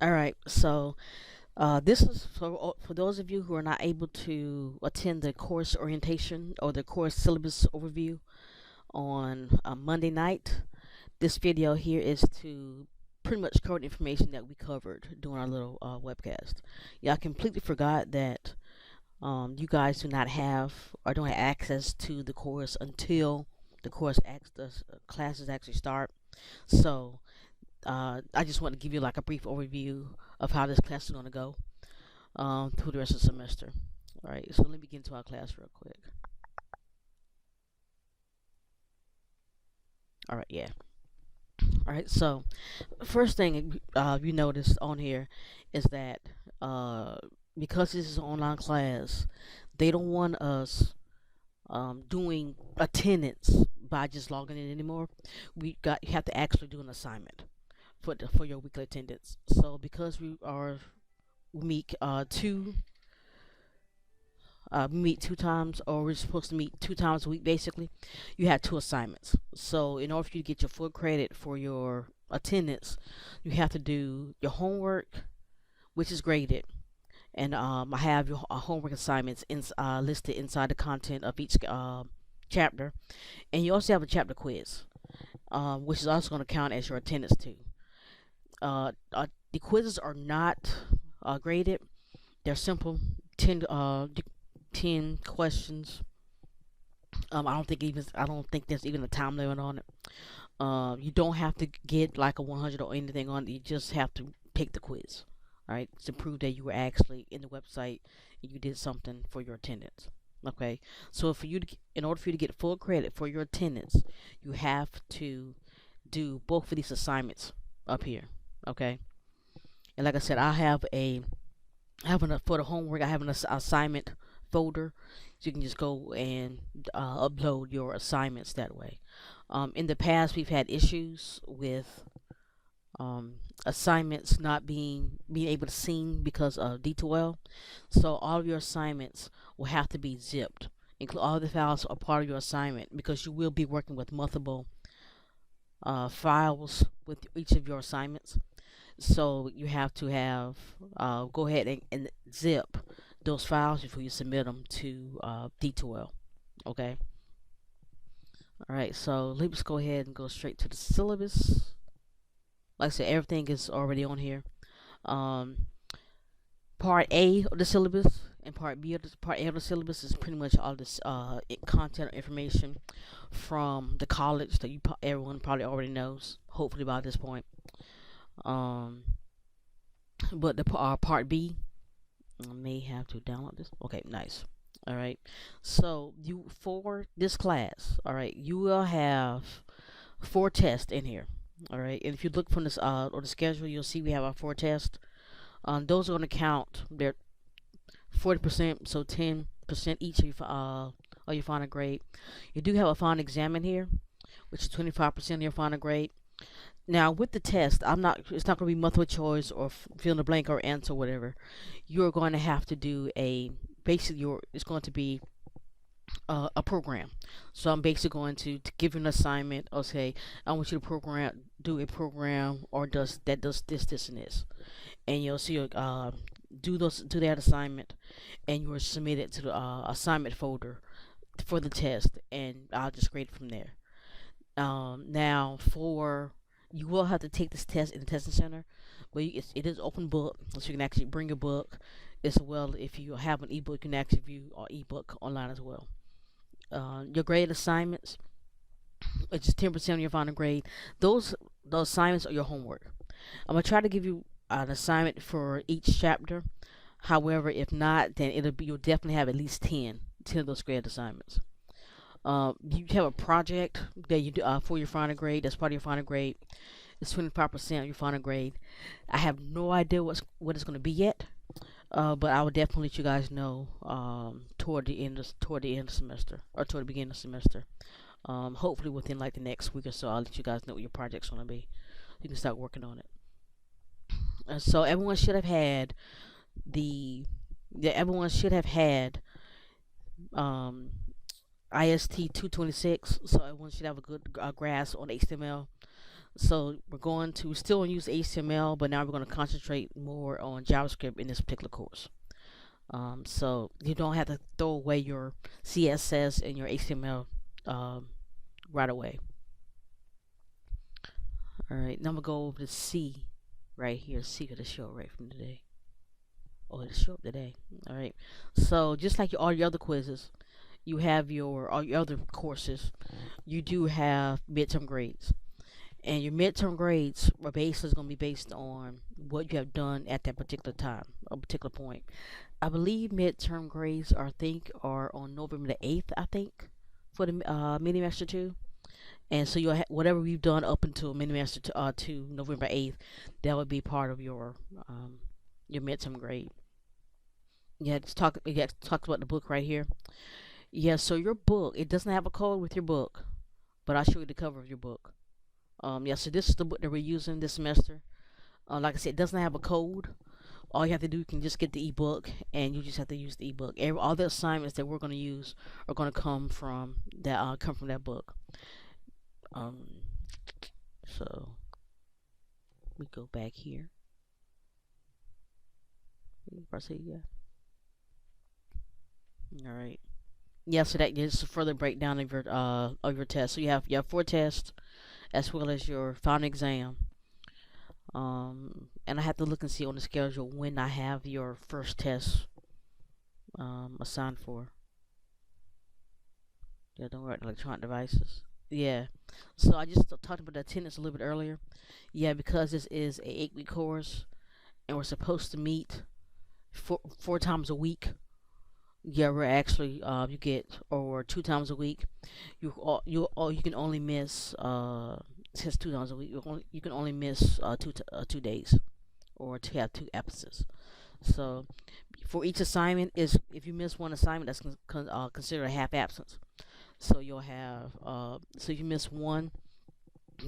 All right, so this is for those of you who are not able to attend the course orientation or the course syllabus overview on Monday night. This video here is to pretty much cover the information that we covered during our little webcast. Yeah, I completely forgot that you guys do not have or don't have access to the course until the classes actually start. So I just want to give you like a brief overview of how this class is going to go through the rest of the semester. All right, so let me get into our class real quick. All right, yeah. All right, so first thing you notice on here is that uh, because this is an online class, they don't want us doing attendance by just logging in anymore. You have to actually do an assignment for your weekly attendance. So because we meet meet two times, or we're supposed to meet two times a week basically, you have two assignments. So in order for you to get your full credit for your attendance, you have to do your homework, which is graded, and I have your homework assignments listed inside the content of each chapter, and you also have a chapter quiz, which is also going to count as your attendance too. The quizzes are not graded. They're simple 10 questions. I don't think there's even a time limit on it. You don't have to get like a 100 or anything on it. You just have to take the quiz, all right, to prove that you were actually in the website and you did something for your attendance. Okay, so in order for you to get full credit for your attendance, you have to do both of these assignments up here. Okay, and like I said, for the homework, I have an assignment folder, so you can just go and upload your assignments that way. In the past, we've had issues with assignments not being able to seen because of D2L. So all of your assignments will have to be zipped. Include all the files are part of your assignment because you will be working with multiple files with each of your assignments. So you have to have go ahead and zip those files before you submit them to D2L. Okay. All right. So let's go ahead and go straight to the syllabus. Like I said, everything is already on here. Um, part A of the syllabus and part A of the syllabus is pretty much all this content or information from the college that everyone probably already knows. Hopefully by this point. Um, but the part B, I may have to download this. Okay, nice. All right. So for this class, all right, you will have 4 tests in here. All right, and if you look from this or the schedule, you'll see we have our 4 tests. Those are going to count. They're 40%, so 10% each of your final grade. You do have a final exam in here, which is 25% of your final grade. Now with the test, it's not going to be multiple choice or fill in the blank or answer whatever. You're going to have to do it's going to be a program. So I'm basically going to give you an assignment. I'll say I want you to do a program or does this and this, and you'll see do that assignment, and you will submit it to the assignment folder for the test, and I'll just grade it from there. Now you will have to take this test in the testing center, but it is open book, so you can actually bring a book as well. If you have an ebook, you can actually view our ebook online as well. Your grade assignments, which is 10% of your final grade. Those assignments are your homework. I'm gonna try to give you an assignment for each chapter. However, if not, then you'll definitely have at least 10 of those grade assignments. You have a project that you do for your final grade. That's part of your final grade. It's 25% of your final grade. I have no idea what it's going to be yet, but I will definitely let you guys know toward the end of the semester or toward the beginning of the semester. Hopefully within like the next week or so, I'll let you guys know what your project's going to be. You can start working on it. So everyone should have had everyone should have had um, IST 226, so everyone should have a good grasp on HTML. So we're still going to use HTML, but now we're going to concentrate more on JavaScript in this particular course. So you don't have to throw away your CSS and your HTML um, right away. All right, now I'm gonna go over to C right here. C for the show right from today. Oh, it'll show up today. All right. So just like all your other quizzes, you have all your other courses. You do have midterm grades, and your midterm grades are basically going to be based on what you have done at that particular time, a particular point. I believe midterm grades are on November the 8th. I think for the mini master two. And so you'll whatever we've done up until mini master to November 8th, that would be part of your midterm grade. Yeah, talk about the book right here. Yeah, so your book, it doesn't have a code with your book, but I'll show you the cover of your book. Yeah, so this is the book that we're using this semester. Like I said, it doesn't have a code. All you have to do, you can just get the ebook, and you just have to use the ebook. All the assignments that we're going to use are going to come from that book. Um, so we go back here. Proceed, yeah. All right. Yeah, so that gives a further breakdown of your test. So you have four tests as well as your final exam. And I have to look and see on the schedule when I have your first test assigned for. Yeah, don't worry, electronic devices. Yeah. So I just talked about the attendance a little bit earlier. Yeah, because this is a 8-week course and we're supposed to meet four times a week. Yeah, we're actually you get or 2 times a week. You can only miss since 2 times a week. You can only miss 2 days or to have two absences. So for each assignment is if you miss one assignment, that's considered a half absence. So you'll have so if you miss one,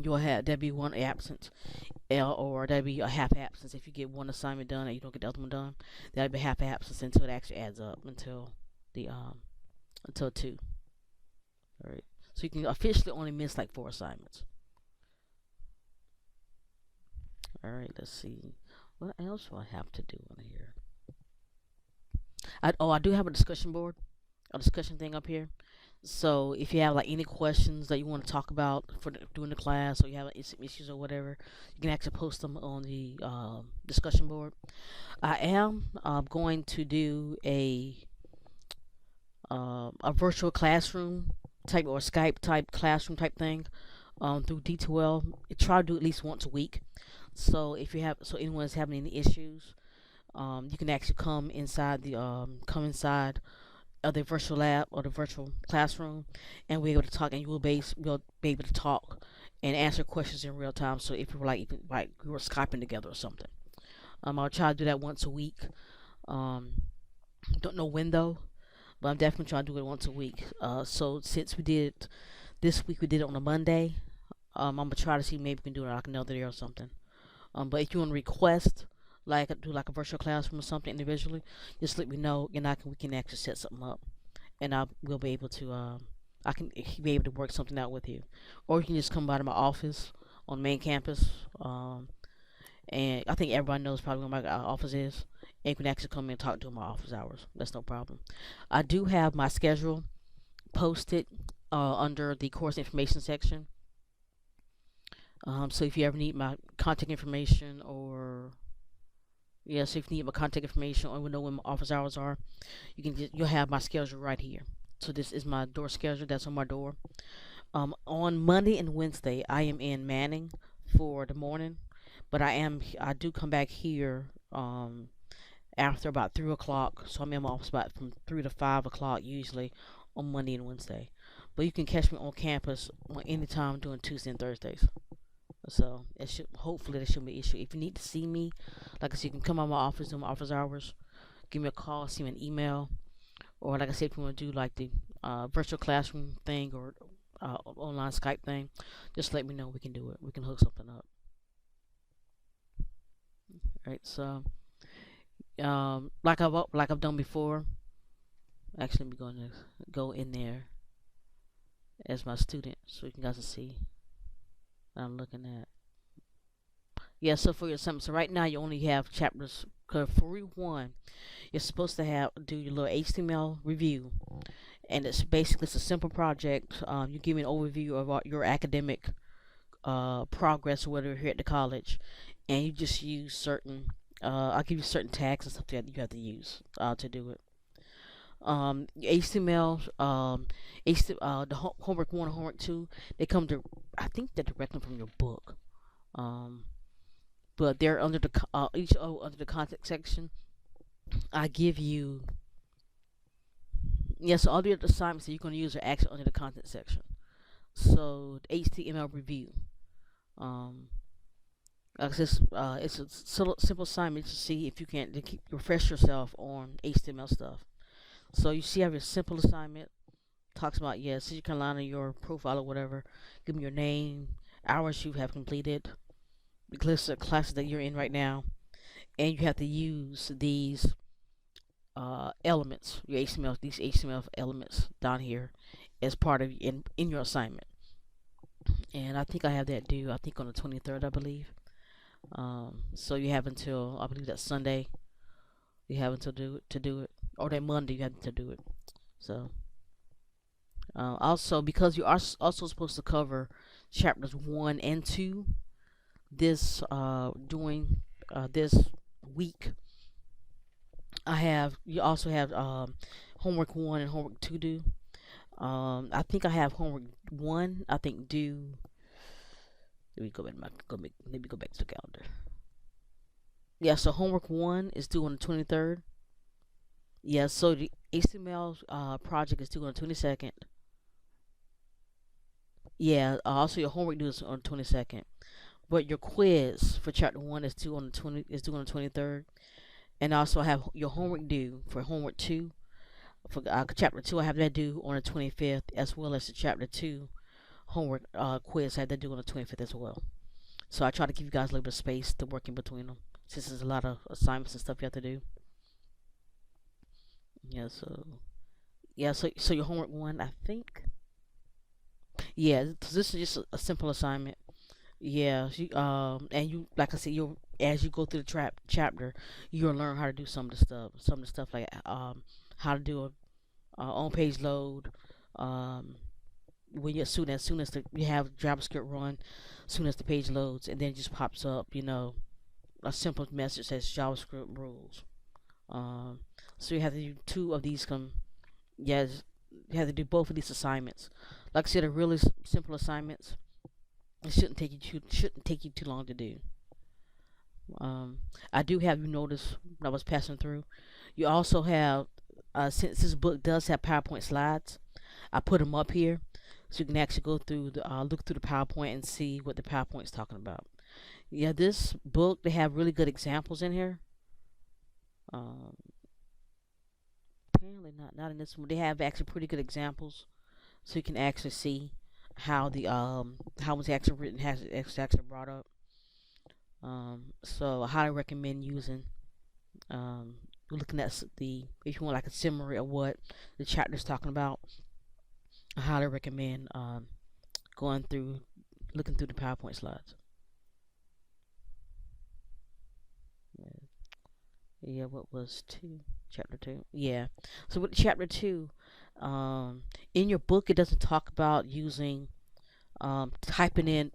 you'll have that'd be one absence, or that'd be a half absence. If you get one assignment done and you don't get the other one done, that'd be half absence until it actually adds up the until two. All right. So you can officially only miss like four assignments. All right. Let's see. What else do I have to do on here? I do have a discussion board, a discussion thing up here. So if you have like any questions that you want to talk about during the class, or you have like, some issues or whatever, you can actually post them on the discussion board. I am going to do a virtual classroom type or Skype type classroom type thing through D2L. Try to do at least once a week. So if you have so anyone is having any issues, you can actually come inside of the virtual lab or the virtual classroom, and we're able to talk, and we'll be able to talk and answer questions in real time. So if you were like we were skyping together or something, I'll try to do that once a week. Um, don't know when though, but I'm definitely trying to do it once a week. So since we did this week, we did it on a Monday. I'm gonna try to see maybe we can do it like another day or something. But if you want to request like do like a virtual classroom or something individually, just let me know, and we can actually set something up, and I will be able to I can be able to work something out with you, or you can just come by to my office on main campus. And I think everybody knows probably where my office is. And you can actually come in and talk during my office hours. That's no problem. I do have my schedule posted under the course information section. So if you ever need my contact information, or yeah, so if you need my contact information or know when my office hours are, you'll have my schedule right here. So this is my door schedule. That's on my door. On Monday and Wednesday, I am in Manning for the morning, but I do come back here after about 3 o'clock. So I'm in my office about from 3 to 5 o'clock usually on Monday and Wednesday. But you can catch me on campus anytime during Tuesday and Thursdays. So it should hopefully there shouldn't be an issue. If you need to see me, like I said, you can come by my office during my office hours. Give me a call, send me an email, or like I said, if you want to do like the virtual classroom thing or online Skype thing, just let me know. We can do it. We can hook something up. Right. So like I've done before. Actually, I'm going to go in there as my student so you guys can see what I'm looking at. Yeah, so for your assignment, so right now you only have chapters. Cause for week one, you're supposed to have do your little HTML review, and it's a simple project. You give me an overview of your academic progress or whatever here at the college, and you just use certain. I'll give you certain tags and stuff that you have to use to do it. HTML, the homework one and homework two, they come to, I think they're directly from your book. Um, but they're under the each under the content section. I give you, yes, all the other assignments that you're going to use are actually under the content section. So the HTML review. Um, it's a simple assignment to see if you can to keep refresh yourself on HTML stuff. So you see, I have a simple assignment talks about, yeah, so you can line on your profile or whatever. Give me your name, hours you have completed, the list of classes that you're in right now, and you have to use these elements, your HTML, these HTML elements down here as part of in your assignment. And I think I have that due. I think on the 23rd, I believe. So you have until, I believe that's Sunday. You have until to do it, or that Monday you have to do it. So also, because you are also supposed to cover chapters 1 and 2 this during this week, you also have homework 1 and homework 2 due. I think I have homework 1, I think, due. Let me let me go back to the calendar. Yeah, so homework 1 is due on the 23rd. Yeah, so the HTML project is due on the 22nd. Yeah, also your homework due is on the 22nd. But your quiz for chapter 1 is due on the 23rd. And also I have your homework due for homework 2. For chapter 2, I have that due on the 25th, as well as the chapter 2 homework quiz. I had that due on the 25th as well. So I try to give you guys a little bit of space to work in between them, since there's a lot of assignments and stuff you have to do. Yeah, so your homework 1, I think. Yeah, so this is just a simple assignment. Yeah, and you, like I said, you as you go through the chapter, you'll learn how to do some of the stuff like how to do a on page load. Um, when you as soon as you have JavaScript run, as soon as the page loads, and then it just pops up, a simple message that says JavaScript rules. Um, so you have to do two of these. Yes, you have to do both of these assignments. Like I said, they're really simple assignments. It shouldn't take you too long to do. I do have, you notice when I was passing through. You also have, since this book does have PowerPoint slides, I put them up here so you can actually go through the look through the PowerPoint and see what the PowerPoint is talking about. Yeah, this book, they have really good examples in here. Um, Apparently not in this one. They have actually pretty good examples, so you can actually see how it's actually written, has it's actually brought up. So I highly recommend using um looking at the if you want like a summary of what the chapter is talking about. I highly recommend going through looking through the PowerPoint slides. Yeah, yeah, what was two? Chapter two. Yeah. So with chapter two, um, in your book it doesn't talk about using typing in,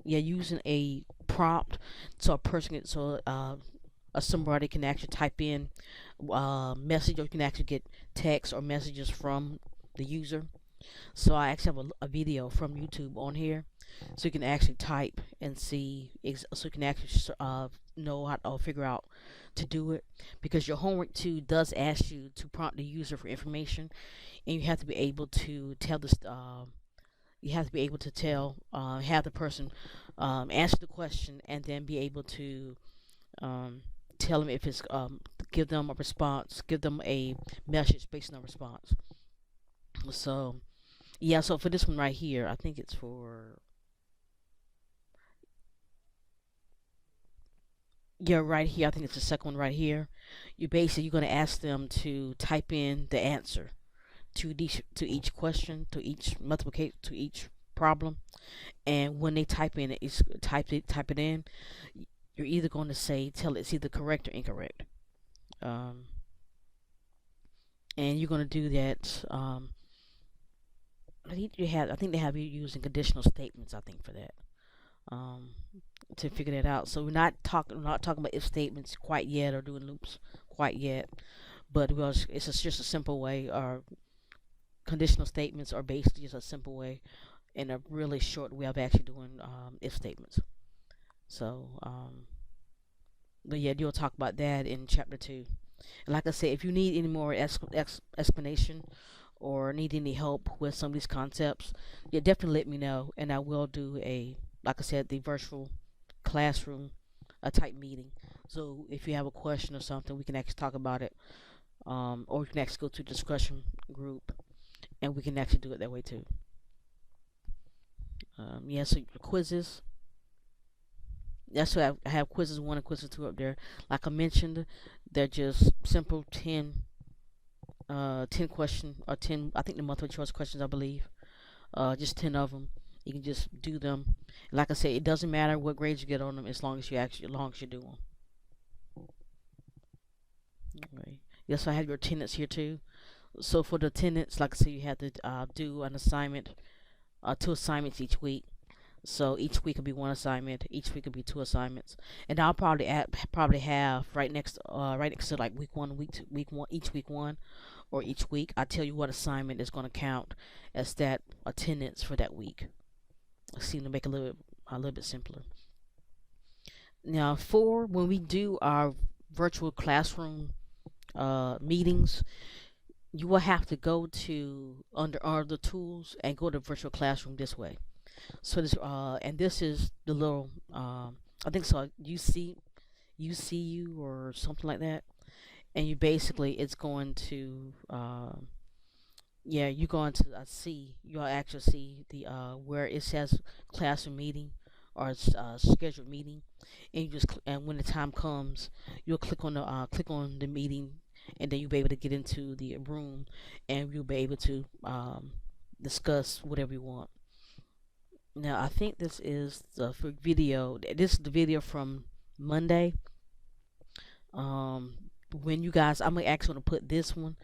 yeah, using a prompt so a person can, somebody can actually type in message, or you can actually get text or messages from the user. So I actually have a video from YouTube on here, so you can actually type and see, so you can actually know how to figure out to do it. Because your homework too does ask you to prompt the user for information, and you have to be able to tell this. You have to be able to have the person answer the question, and then be able to um, tell them if it's give them a response, give them a message based on response. So yeah, so for this one right here, I think it's for, yeah, right here. I think it's the second one right here. You're gonna ask them to type in the answer to each question, to each multiplication, to each problem, and when they type it in, you're either going to say tell it's either correct or incorrect. Um, and you're going to do that. I think they have you using conditional statements. I think for that. Um, to figure that out. So we're not talking about if statements quite yet or doing loops quite yet, but just a simple way. Or conditional statements are basically just a simple way and a really short way of actually doing if statements. So, but yeah, you'll talk about that in chapter two. And like I said, if you need any more explanation or need any help with some of these concepts, yeah, definitely let me know, and I will do like I said, the virtual classroom a type meeting. So if you have a question or something, we can actually talk about it, or we can actually go to a discussion group, and we can actually do it that way too. Yeah, so quizzes. That's what I have quizzes one and quizzes two up there. Like I mentioned, they're just simple 10 question or 10. I think the multiple choice questions. I believe. Just 10 of them. You can just do them. Like I said, it doesn't matter what grades you get on them as long as you do them. Okay. Yes, I have your attendance here too. So for the attendance, like I said, you have to do an assignment, two assignments each week. So each week will be one assignment. Each week will be two assignments, and I'll probably have right next to like week one, week one, each week one, or each week I tell you what assignment is going to count as that attendance for that week. I seem to make a little bit simpler. Now, for when we do our virtual classroom meetings, you will have to go to under other tools and go to virtual classroom this way. So this is the little I think so UCU or something like that, and you basically it's going to yeah, you're going to see you'll actually see the where it says classroom meeting or scheduled meeting, and and when the time comes, you'll click on the meeting, and then you'll be able to get into the room, and you'll be able to discuss whatever you want. Now I think this is the for video. This is the video from Monday. Um, when you guys, I'm actually gonna put this one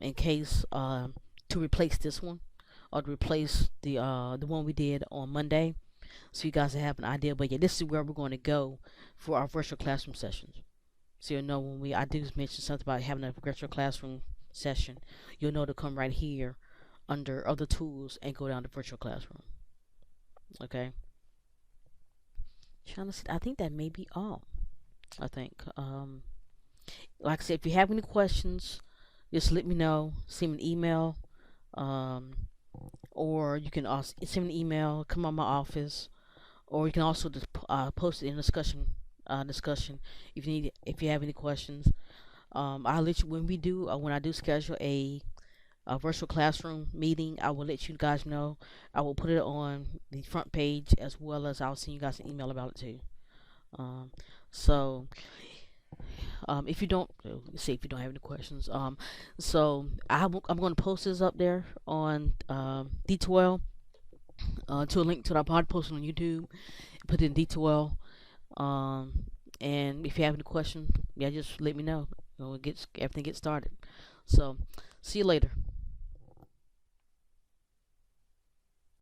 in case to replace this one or to replace the one we did on Monday, so you guys have an idea. But yeah, this is where we're going to go for our virtual classroom sessions. So you'll know when I do mention something about having a virtual classroom session, you'll know to come right here under other tools and go down to virtual classroom. Okay. Trying to see, I think that may be all. I think. Like I said, if you have any questions, just let me know. Send me an email, um, or you can also send me an email. Come on my office, or you can also just post it in discussion if you have any questions. I'll let you when I do schedule a virtual classroom meeting. I will let you guys know. I will put it on the front page as well as I'll send you guys an email about it too. Um, so if you don't see if you don't have any questions, so I'm going to post this up there on D12 to a link to the pod post on YouTube. Put it in D12. And if you have any questions, yeah, just let me know. Everything gets started. So, see you later.